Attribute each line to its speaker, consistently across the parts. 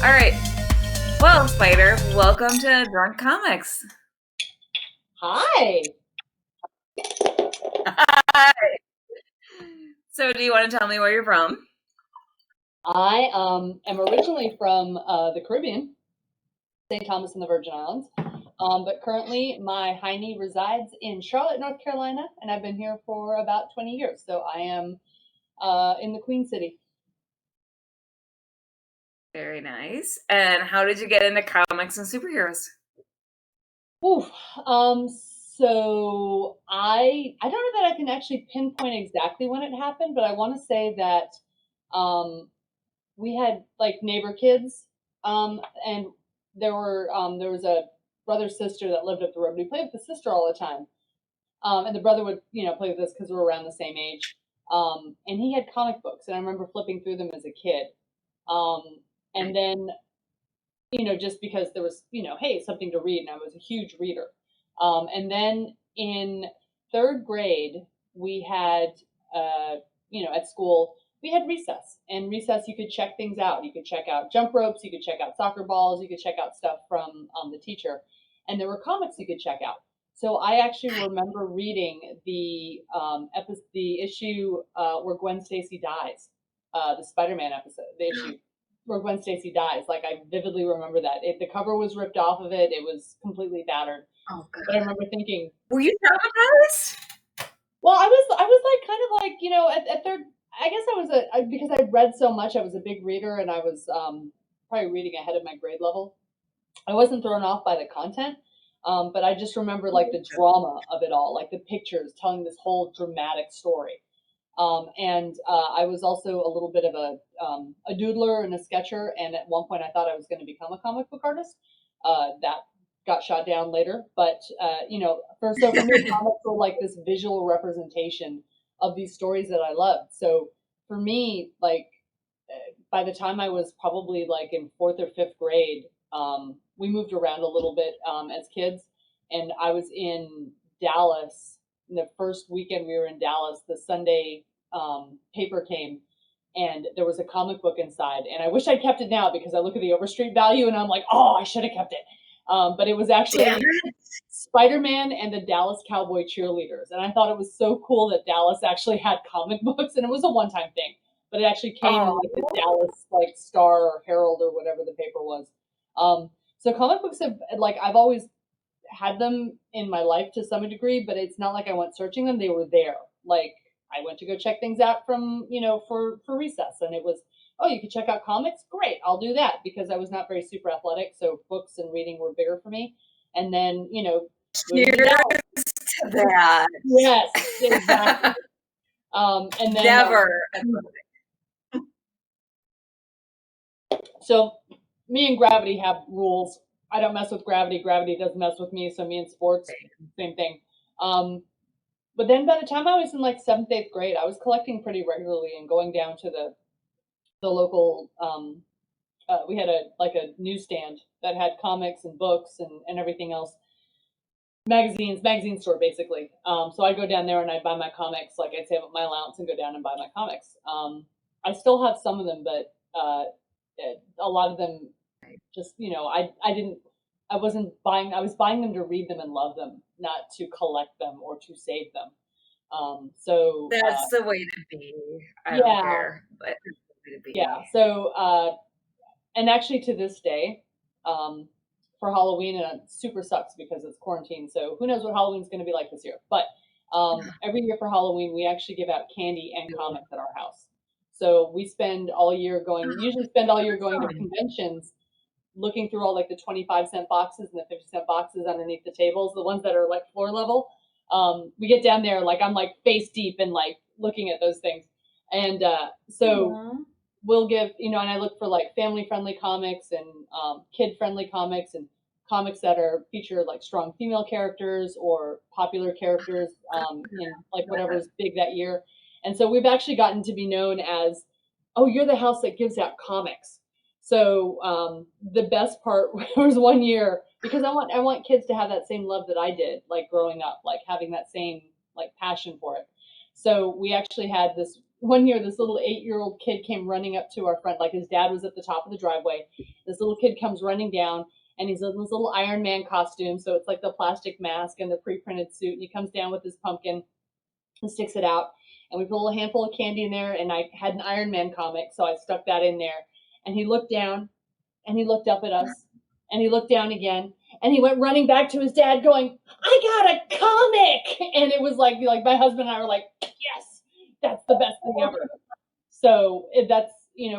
Speaker 1: All right. Well, Spider, welcome to Drunk Comics.
Speaker 2: Hi.
Speaker 1: Hi. So, do you want to tell me where you're from?
Speaker 2: I am originally from the Caribbean, St. Thomas and the Virgin Islands, but currently my hiney resides in Charlotte, North Carolina, and I've been here for about 20 years. So I am in the Queen City.
Speaker 1: Very nice. And how did you get into comics and superheroes?
Speaker 2: Ooh, so I don't know that I can actually pinpoint exactly when it happened, but I want to say that we had like neighbor kids, and there was a brother sister that lived up the road. We played with the sister all the time, and the brother would play with us because we were around the same age. And he had comic books, and I remember flipping through them as a kid. And then just because there was hey, something to read, and I was a huge reader. And then in third grade we had at school we had recess, and recess you could check things out. You could check out jump ropes, you could check out soccer balls, you could check out stuff from the teacher, and there were comics you could check out. So I actually remember reading the issue where Gwen Stacy dies, the Spider-Man episode, the issue where Gwen Stacy dies. Like, I vividly remember that. The cover was ripped off of it. It was completely battered.
Speaker 1: Oh, God.
Speaker 2: But I remember thinking,
Speaker 1: were you traumatized?
Speaker 2: well, I was like kind of like at third. I guess because I read so much. I was a big reader, and I was probably reading ahead of my grade level. I wasn't thrown off by the content, but I just remember like the drama of it all, like the pictures telling this whole dramatic story. And I was also a little bit of a doodler and a sketcher, and at one point I thought I was going to become a comic book artist. That got shot down later, but for me, comics were like this visual representation of these stories that I loved. So for me, like by the time I was probably like in fourth or fifth grade, we moved around a little bit as kids, and I was in Dallas. The first weekend we were in Dallas, the Sunday paper came, and there was a comic book inside. And I wish I'd kept it now, because I look at the Overstreet value and I'm like, oh, I should have kept it. But it was actually Spider-Man and the Dallas Cowboy Cheerleaders. And I thought it was so cool that Dallas actually had comic books, and it was a one-time thing, but it actually came in like the Dallas like Star or Herald or whatever the paper was. So comic books I've always had them in my life to some degree, but it's not like I went searching them. They were there. Like, I went to go check things out from, for recess, and it was, oh, you could check out comics? Great, I'll do that, because I was not very super athletic, so books and reading were bigger for me. And then,
Speaker 1: cheers to that.
Speaker 2: Yes, exactly. And then
Speaker 1: never.
Speaker 2: So me and Gravity have rules. I don't mess with Gravity. Gravity doesn't mess with me. So me and sports, same thing. But then by the time I was in like seventh, eighth grade, I was collecting pretty regularly and going down to the local. We had a newsstand that had comics and books and everything else. Magazine store basically. So I'd go down there and I'd buy my comics. Like, I'd save up my allowance and go down and buy my comics. I still have some of them, but a lot of them just I wasn't buying. I was buying them to read them and love them, not to collect them or to save them. So
Speaker 1: that's the way to be. I don't care, but that's the way to be.
Speaker 2: Yeah. So and actually to this day, for Halloween, and it super sucks because it's quarantine, so who knows what Halloween's going to be like this year. But every year for Halloween, we actually give out candy and comics at our house. So we usually spend all year going to conventions, looking through all like the 25-cent boxes and the 50-cent boxes underneath the tables, the ones that are like floor level. We get down there, like I'm like face deep in like looking at those things. And we'll give, and I look for like family friendly comics and kid friendly comics, and comics that feature like strong female characters or popular characters, like whatever's big that year. And so we've actually gotten to be known as, oh, you're the house that gives out comics. So the best part was one year, because I want kids to have that same love that I did, like growing up, like having that same like passion for it. So we actually had this one year, this little 8-year-old kid came running up to our front, like his dad was at the top of the driveway. This little kid comes running down, and he's in this little Iron Man costume, so it's like the plastic mask and the pre-printed suit, and he comes down with his pumpkin and sticks it out, and we put a little handful of candy in there, and I had an Iron Man comic, so I stuck that in there, and he looked down, and he looked up at us, and he looked down again, and he went running back to his dad going, I got a comic! And it was like my husband and I were like, yes, that's the best thing ever. So that's,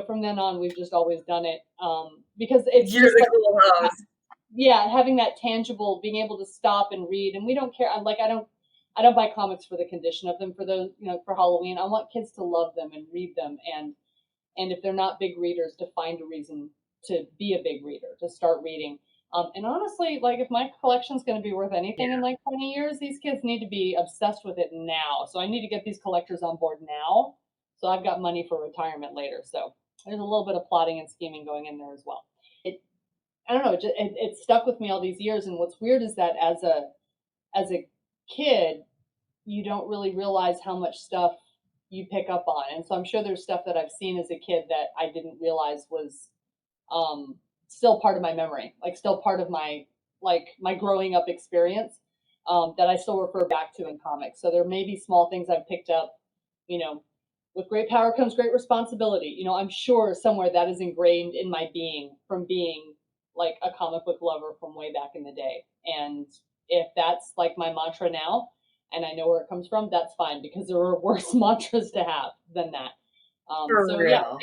Speaker 2: from then on, we've just always done it. Because it's
Speaker 1: You're
Speaker 2: just
Speaker 1: the
Speaker 2: like,
Speaker 1: cool host.
Speaker 2: yeah, having that tangible, being able to stop and read. And we don't care. I don't buy comics for the condition of them for those, for Halloween. I want kids to love them and read them. And if they're not big readers, to find a reason to be a big reader, to start reading. And honestly, like if my collection's going to be worth anything in like 20 years, these kids need to be obsessed with it now. So I need to get these collectors on board now. So I've got money for retirement later. So there's a little bit of plotting and scheming going in there as well. I don't know. It stuck with me all these years. And what's weird is that as a kid, you don't really realize how much stuff you pick up on. And so I'm sure there's stuff that I've seen as a kid that I didn't realize was still part of my memory, like still part of my growing up experience, that I still refer back to in comics. So there may be small things I've picked up, with great power comes great responsibility. I'm sure somewhere that is ingrained in my being from being like a comic book lover from way back in the day. And if that's like my mantra now, and I know where it comes from, that's fine, because there are worse mantras to have than that.
Speaker 1: For real.
Speaker 2: Yeah,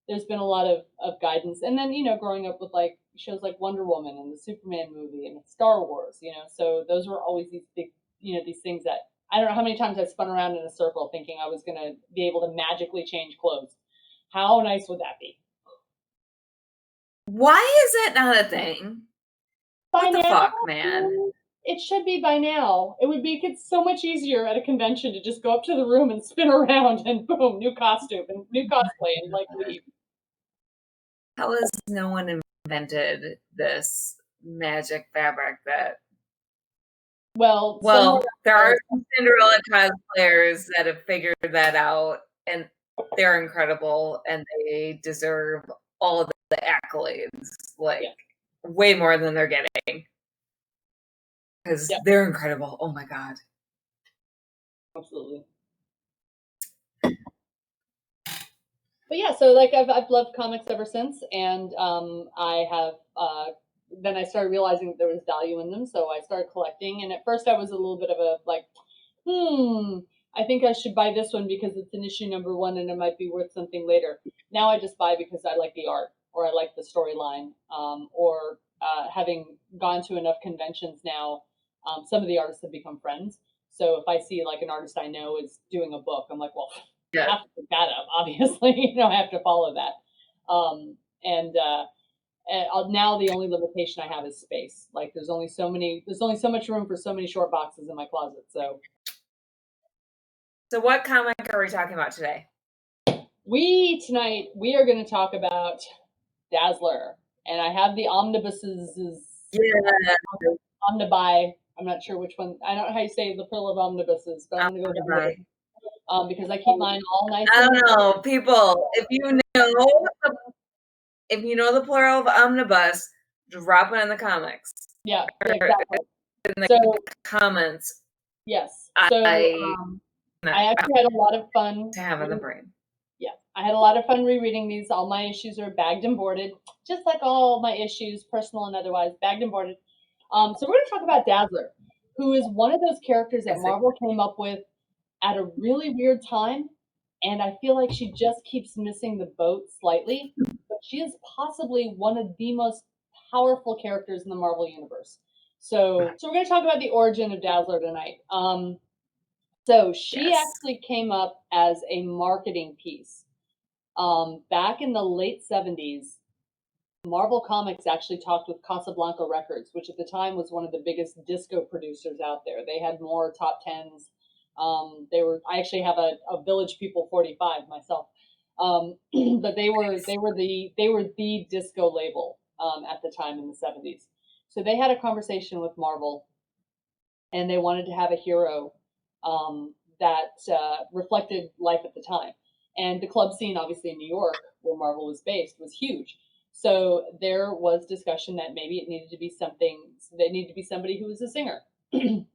Speaker 2: there's been a lot of guidance. And then, growing up with like shows like Wonder Woman and the Superman movie and Star Wars, so those were always these big, these things that I don't know how many times I spun around in a circle thinking I was going to be able to magically change clothes. How nice would that be?
Speaker 1: Why is it not a thing? What the fuck, man?
Speaker 2: It should be by now. It would make it so much easier at a convention to just go up to the room and spin around and boom, new costume and new cosplay and like leave.
Speaker 1: How has no one invented this magic fabric that? Well, there are some Cinderella cosplayers that have figured that out, and they're incredible, and they deserve all of the accolades, way more than they're getting. Because they're incredible. Oh my God.
Speaker 2: Absolutely. But yeah, so like I've loved comics ever since, and I have then I started realizing that there was value in them, so I started collecting. And at first, I was a little bit of a like, I think I should buy this one because it's an issue number 1 and it might be worth something later. Now I just buy because I like the art or I like the storyline, or having gone to enough conventions now, some of the artists have become friends. So if I see like an artist I know is doing a book, I'm like, well, I have to pick that up, obviously. I have to follow that. And now the only limitation I have is space. Like there's only so much room for so many short boxes in my closet. So
Speaker 1: what comic are we talking about today?
Speaker 2: Tonight we are going to talk about Dazzler, and I have the omnibuses. Omnibuy. I'm not sure which one. I don't know how you say the plural of omnibuses, but I'm going to go with because I keep mine all nice.
Speaker 1: I don't know, people. If you know the plural of omnibus, drop it in the comics.
Speaker 2: Yeah, exactly.
Speaker 1: In the comments.
Speaker 2: Yes. So I actually had a lot of fun
Speaker 1: to have in the brain.
Speaker 2: Yeah, I had a lot of fun rereading these. All my issues are bagged and boarded, just like all my issues, personal and otherwise, bagged and boarded. So we're going to talk about Dazzler, who is one of those characters that Marvel came up with at a really weird time, and I feel like she just keeps missing the boat slightly, but she is possibly one of the most powerful characters in the Marvel universe. So we're going to talk about the origin of Dazzler tonight. So she actually came up as a marketing piece. Back in the late 70s, Marvel Comics actually talked with Casablanca Records, which at the time was one of the biggest disco producers out there. They had more top tens. I actually have a Village People 45 myself. But they were the disco label at the time in the 70s. So they had a conversation with Marvel, and they wanted to have a hero that reflected life at the time. And the club scene, obviously in New York, where Marvel was based, was huge. So there was discussion that maybe it needed to be something, there needed to be somebody who was a singer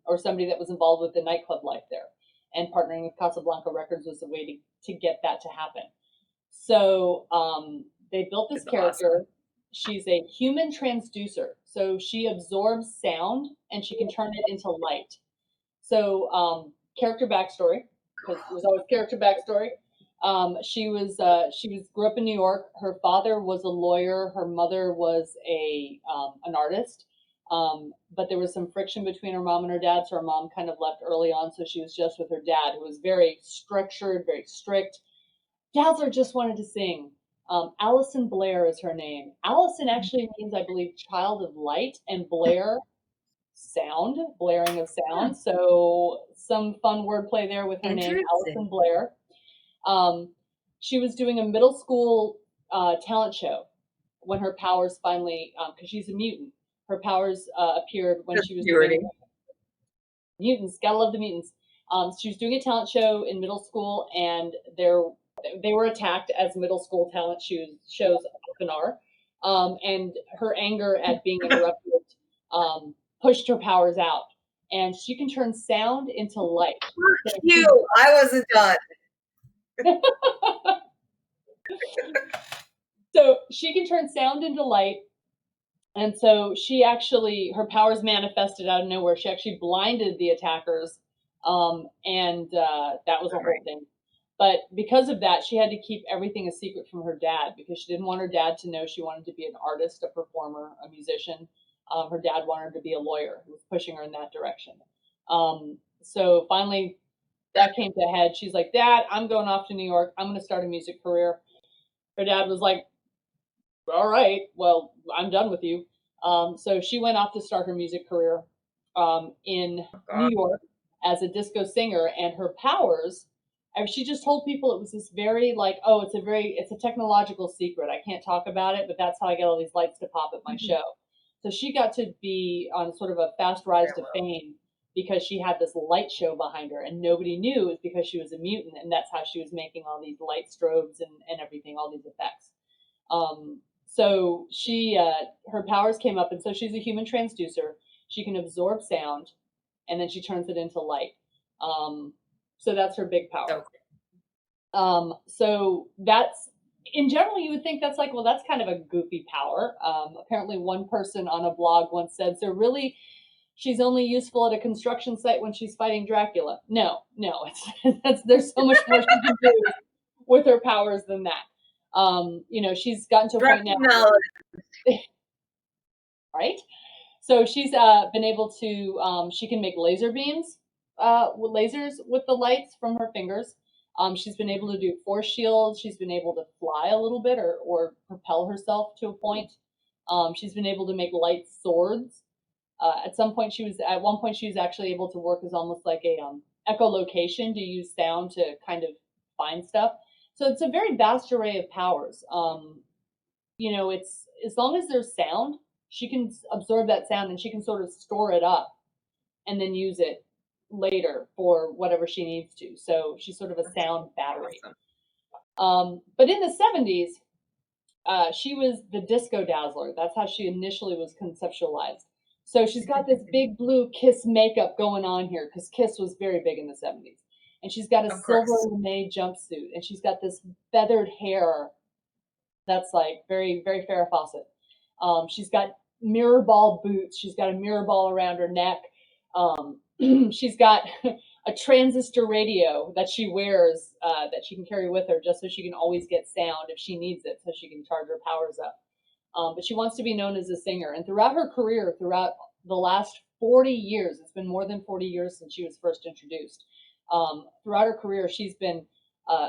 Speaker 2: or somebody that was involved with the nightclub life there. And partnering with Casablanca Records was a way to get that to happen. So they built this character. Awesome. She's a human transducer. So she absorbs sound and she can turn it into light. So character backstory, because there's always character backstory. She grew up in New York. Her father was a lawyer. Her mother was an artist. But there was some friction between her mom and her dad, so her mom kind of left early on. So she was just with her dad, who was very structured, very strict. Dazzler just wanted to sing. Allison Blair is her name. Allison actually means, I believe, child of light, and Blair, sound, blaring of sound. So some fun wordplay there with her name, Allison Blair. She was doing a middle school talent show when her powers finally, because she's a mutant, her powers appeared when she was doing mutants. Gotta love the mutants. She was doing a talent show in middle school, and they were attacked as middle school talent shows often are. And her anger at being interrupted pushed her powers out. And she can turn sound into light.
Speaker 1: I wasn't done.
Speaker 2: So she can turn sound into light. And so her powers manifested out of nowhere. She actually blinded the attackers. And that was a whole thing. But because of that, she had to keep everything a secret from her dad, because she didn't want her dad to know she wanted to be an artist, a performer, a musician. Her dad wanted her to be a lawyer, who was pushing her in that direction. So finally, that came to a head. She's like, Dad, I'm going off to New York. I'm going to start a music career. Her dad was like, all right, well, I'm done with you. So she went off to start her music career in New York as a disco singer, and her powers, she just told people it was this very it's a technological secret. I can't talk about it, but that's how I get all these lights to pop at my show. So she got to be on sort of a fast rise to fame because she had this light show behind her, and nobody knew it was because she was a mutant, and that's how she was making all these light strobes and everything, all these effects. So her powers came up, and so she's a human transducer. She can absorb sound, and then she turns it into light. So that's her big power. Okay. So that's, in general, you would think that's like, well, that's kind of a goofy power. Apparently one person on a blog once said, so really, she's only useful at a construction site when she's fighting Dracula. No, there's so much more she can do with her powers than that. She's gotten to a point now. Right? So she's been able to, she can make laser beams, with lasers with the lights from her fingers. She's been able to do force shields. She's been able to fly a little bit or propel herself to a point. She's been able to make light swords. At one point, she was actually able to work as almost like a echolocation, to use sound to kind of find stuff. So it's a very vast array of powers. It's, as long as there's sound, she can absorb that sound and she can sort of store it up and then use it later for whatever she needs to. So she's sort of a sound battery. But in the 70s, she was the Disco Dazzler. That's how she initially was conceptualized. So she's got this big blue Kiss makeup going on here, because Kiss was very big in the 70s. And she's got a silver lame jumpsuit, and she's got this feathered hair that's like very, very Farrah Fawcett. She's got mirror ball boots. She's got a mirror ball around her neck. She's got a transistor radio that she wears, that she can carry with her, just so she can always get sound if she needs it, so she can charge her powers up. But she wants to be known as a singer. And throughout her career, throughout the last 40 years, it's been more than 40 years since she was first introduced. Throughout her career, she's been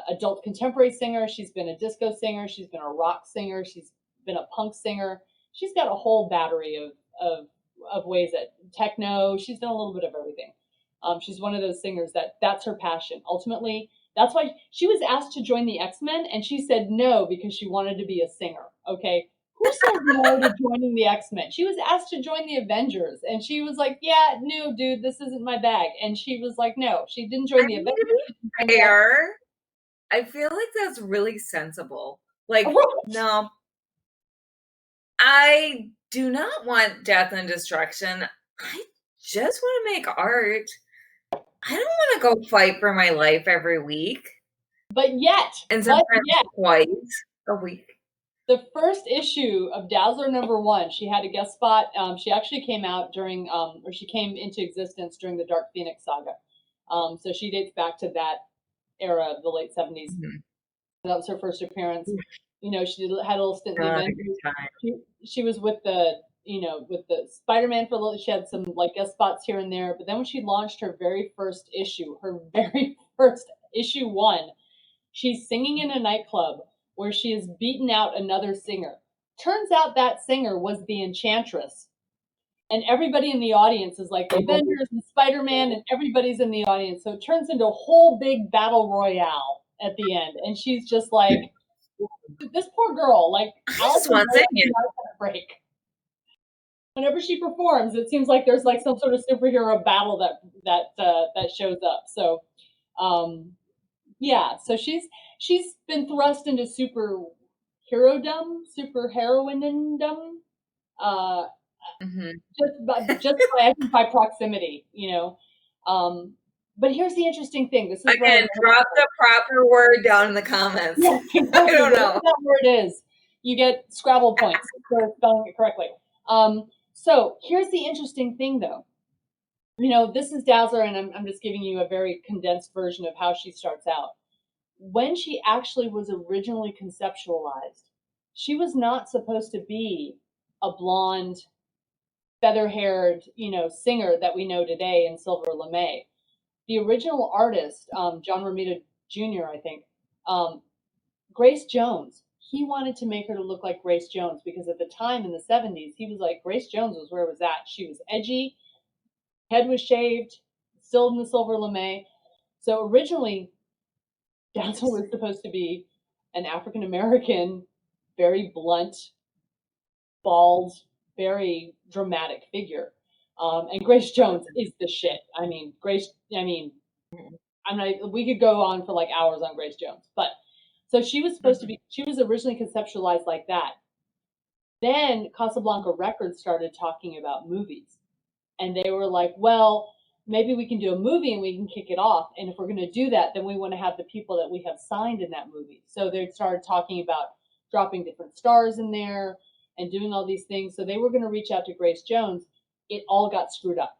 Speaker 2: adult contemporary singer. She's been a disco singer. She's been a rock singer. She's been a punk singer. She's got a whole battery of ways at techno. She's done a little bit of everything. She's one of those singers that's her passion. Ultimately, that's why she was asked to join the X-Men, and she said no because she wanted to be a singer. Okay, who said no to joining the X-Men? She was asked to join the Avengers, and she was like, yeah, no, dude, this isn't my bag. And she was like, no, she didn't join the Avengers.
Speaker 1: To be fair, I feel like that's really sensible. Like, no, I do not want death and destruction. I just want to make art. I don't want to go fight for my life every week.
Speaker 2: But yet,
Speaker 1: and sometimes twice a week.
Speaker 2: The first issue of Dazzler #1, she had a guest spot. She actually came out during, or she came into existence during the Dark Phoenix saga. So she dates back to that era of the late 70s. Mm-hmm. That was her first appearance. You know, she had a little stint in the Avengers. She was with the, with the Spider-Man for a little. She had some like guest spots here and there. But then when she launched her very first issue, issue 1, she's singing in a nightclub where she has beaten out another singer. Turns out that singer was the Enchantress. And everybody in the audience is like the Avengers and Spider-Man, and everybody's in the audience. So it turns into a whole big battle royale at the end. And she's just like, this poor girl, like, break. Whenever she performs, it seems like there's like some sort of superhero battle that shows up. So, yeah, so she's been thrust into superheroindom, just by proximity, But here's the interesting thing. This is
Speaker 1: again, drop the proper word down in the comments. Yeah, I don't know.
Speaker 2: That word is. You get Scrabble points for spelling it correctly. So here's the interesting thing, though. This is Dazzler, and I'm just giving you a very condensed version of how she starts out. When she actually was originally conceptualized, she was not supposed to be a blonde, feather-haired, singer that we know today in Silver LeMay. The original artist, John Romita Jr., I think, Grace Jones, he wanted to make her to look like Grace Jones because at the time in the 70s, he was like, Grace Jones was where it was at. She was edgy, head was shaved, still in the Silver LeMay. So originally, Dazzler was supposed to be an African-American, very blunt, bald, very dramatic figure. And Grace Jones is the shit. I mean, we could go on for like hours on Grace Jones. But so she was supposed to be, she was originally conceptualized like that. Then Casablanca Records started talking about movies. And they were like, well, maybe we can do a movie and we can kick it off. And if we're going to do that, then we want to have the people that we have signed in that movie. So they started talking about dropping different stars in there and doing all these things. So they were going to reach out to Grace Jones. It all got screwed up.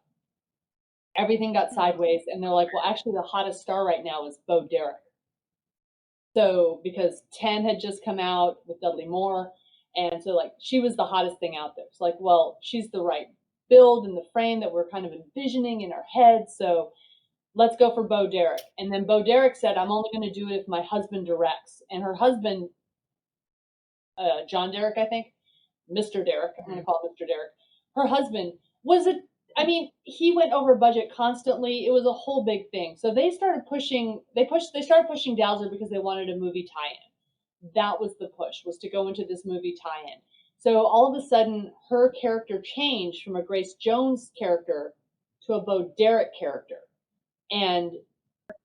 Speaker 2: Everything got sideways. And they're like, well, actually, the hottest star right now is Bo Derek. So because 10 had just come out with Dudley Moore. And so, like, she was the hottest thing out there. It's like, well, she's the right build in the frame that we're kind of envisioning in our heads. So let's go for Bo Derek. And then Bo Derek said, I'm only going to do it if my husband directs. And her husband, John Derek, I think, Mr. Derek, I'm going to call him Mr. Derek. Her husband he went over budget constantly. It was a whole big thing. So they started pushing Dazzler because they wanted a movie tie-in. That was the push, was to go into this movie tie-in. So all of a sudden, her character changed from a Grace Jones character to a Bo Derek character. And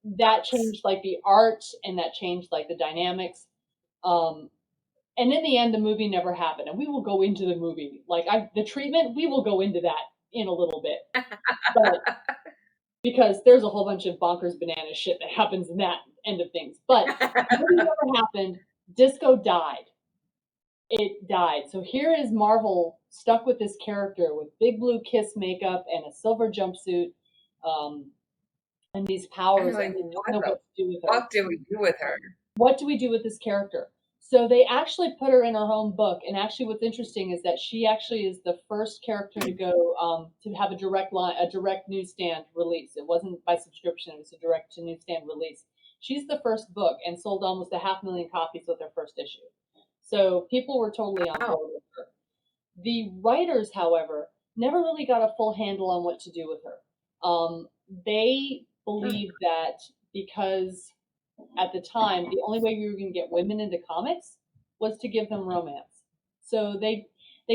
Speaker 2: that changed like the art, and that changed like the dynamics. And in the end, the movie never happened. And we will go into the movie. Like the treatment, we will go into that in a little bit. But because there's a whole bunch of bonkers banana shit that happens in that end of things. But the movie never happened. Disco died. It died. So here is Marvel stuck with this character with big blue kiss makeup and a silver jumpsuit, and these powers.
Speaker 1: Like, and what do we do with her?
Speaker 2: What do we do with this character? So they actually put her in her own book. And actually what's interesting is that she actually is the first character to go to have a direct newsstand release. It wasn't by subscription. It was a direct to newsstand release. She's the first book and sold almost 500,000 copies with their first issue. So people were totally on board with her. The writers, however, never really got a full handle on what to do with her. They believed that because at the time, the only way we were going to get women into comics was to give them romance. So they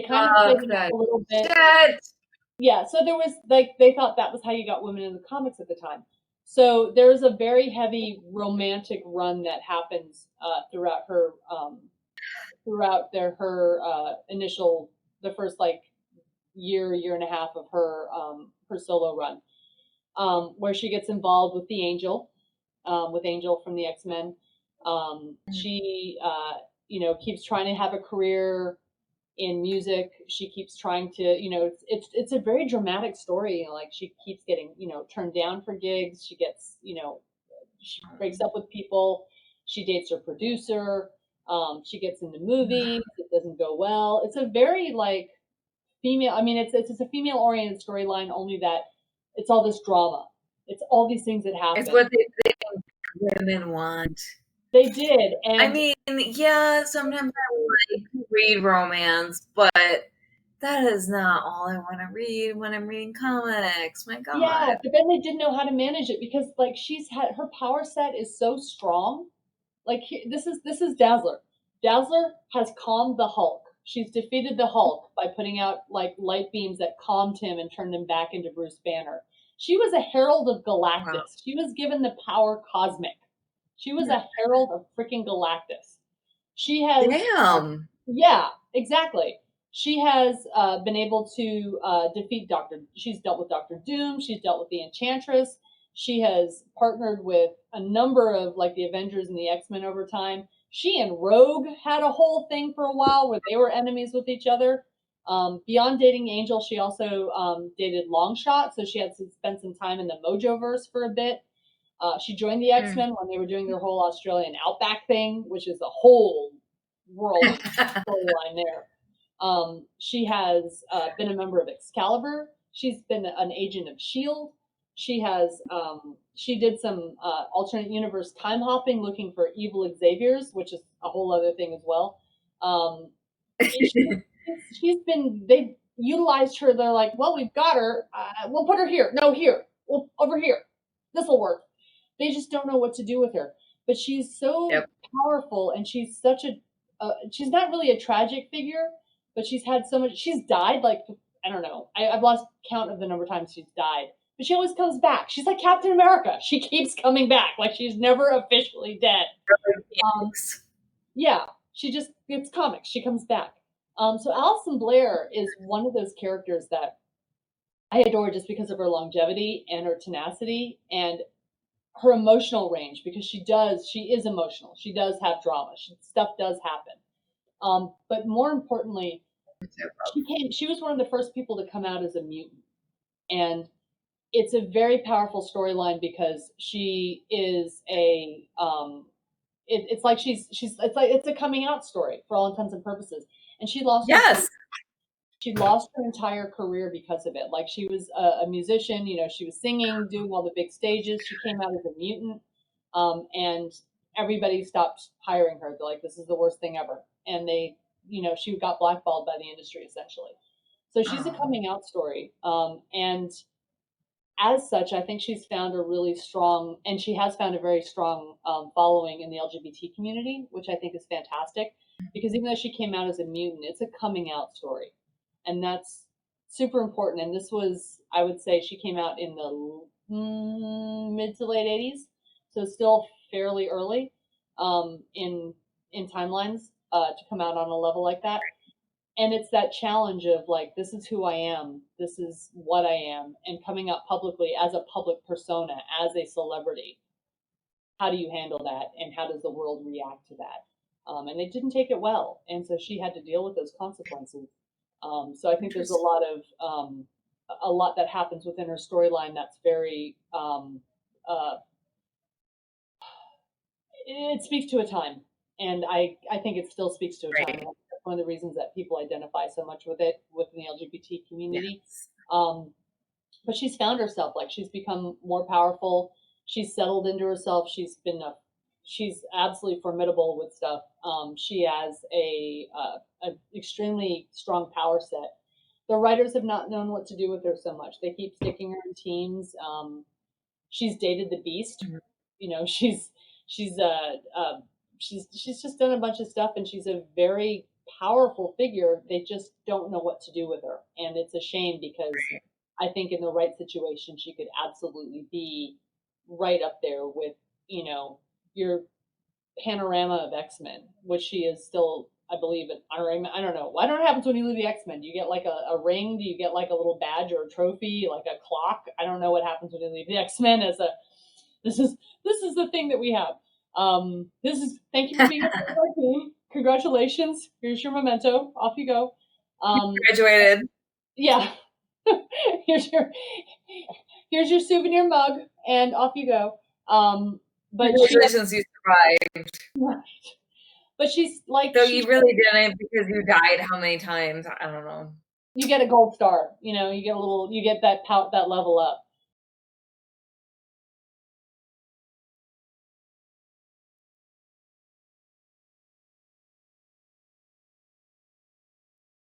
Speaker 2: kind of played it up a little bit.
Speaker 1: Shit.
Speaker 2: Yeah, so there was like they thought that was how you got women in the comics at the time. So there's a very heavy romantic run that happens throughout her initial the first like year and a half of her solo run, where she gets involved with the Angel, with Angel from the X-Men. She keeps trying to have a career in music. She keeps trying to, it's a very dramatic story. Like she keeps getting, turned down for gigs. She gets, she breaks up with people. She dates her producer. She gets into movies. It doesn't go well. It's a very like female. I mean, it's a female oriented storyline. Only that it's all this drama. It's all these things that happen.
Speaker 1: It's what they think women want.
Speaker 2: They did, and
Speaker 1: I mean, yeah, sometimes I like to read romance, but that is not all I want to read when I'm reading comics. My God.
Speaker 2: Yeah, but then they didn't know how to manage it because like she's had her power set is so strong. Like this is Dazzler. Dazzler has calmed the Hulk. She's defeated the Hulk by putting out like light beams that calmed him and turned him back into Bruce Banner. She was a herald of Galactus. Wow. She was given the power cosmic. She was a herald of freaking Galactus. She has
Speaker 1: Damn.
Speaker 2: Yeah, exactly. She has been able to defeat she's dealt with Dr. Doom. She's dealt with the Enchantress. She has partnered with a number of like the Avengers and the X-Men over time. She and Rogue had a whole thing for a while where they were enemies with each other. Beyond dating Angel, she also dated Longshot, so she had to spend some time in the Mojoverse for a bit. She joined the X-Men when they were doing their whole Australian Outback thing, which is a whole world storyline there. She has been a member of Excalibur. She's been an agent of S.H.I.E.L.D. She has she did some alternate universe time hopping looking for evil Xaviers, which is a whole other thing as well. They've utilized her. They're like, well, we've got her. We'll put her here. No, here. Well, over here. This will work. They just don't know what to do with her. But she's so powerful, and she's such she's not really a tragic figure, but she's had so much. She's died like I don't know. I've lost count of the number of times she's died, but she always comes back. She's like Captain America. She keeps coming back. Like she's never officially dead. Yeah, it's comics. She comes back. So Alison Blair is one of those characters that I adore just because of her longevity and her tenacity and her emotional range, because she is emotional. She does have drama. Stuff does happen. But more importantly, she was one of the first people to come out as a mutant. And it's a very powerful storyline because she is it's like it's a coming out story for all intents and purposes. And she lost her entire career because of it. Like she was a musician, she was singing, doing all the big stages. She came out as a mutant, and everybody stopped hiring her. They're like, this is the worst thing ever. And she got blackballed by the industry essentially. So she's a coming out story. And as such, I think she's found a really strong, and she has found a very strong following in the LGBT community, which I think is fantastic. Because even though she came out as a mutant, it's a coming out story. And that's super important. And this was, I would say, she came out in the mid to late 80s. So still fairly early in timelines to come out on a level like that. And it's that challenge of like, this is who I am. This is what I am. And coming out publicly as a public persona, as a celebrity. How do you handle that? And how does the world react to that? And they didn't take it well. And so she had to deal with those consequences. So I think there's a lot that happens within her storyline that's very, it speaks to a time. And I think it still speaks to a time. That's one of the reasons that people identify so much with it within the LGBT community. Yes. But she's found herself, like she's become more powerful. She's settled into herself. She's absolutely formidable with stuff. She has a extremely strong power set. The writers have not known what to do with her so much. They keep sticking her in teams. She's dated the Beast. She's just done a bunch of stuff, and she's a very powerful figure. They just don't know what to do with her, and it's a shame because I think in the right situation she could absolutely be right up there with your panorama of X-Men, which she is still, I believe. I don't know. I don't know what happens when you leave the X-Men. Do you get like a ring? Do you get like a little badge or a trophy, like a clock? I don't know what happens when you leave the X-Men. This is the thing that we have. Thank you for being a part of our team. Congratulations. Here's your memento. Off you go.
Speaker 1: Graduated.
Speaker 2: Yeah. here's your souvenir mug, and off you go. But
Speaker 1: congratulations, you survived.
Speaker 2: Right. But she's like,
Speaker 1: so you really didn't, because you died how many times? I don't know.
Speaker 2: You get a gold star. You get that level up.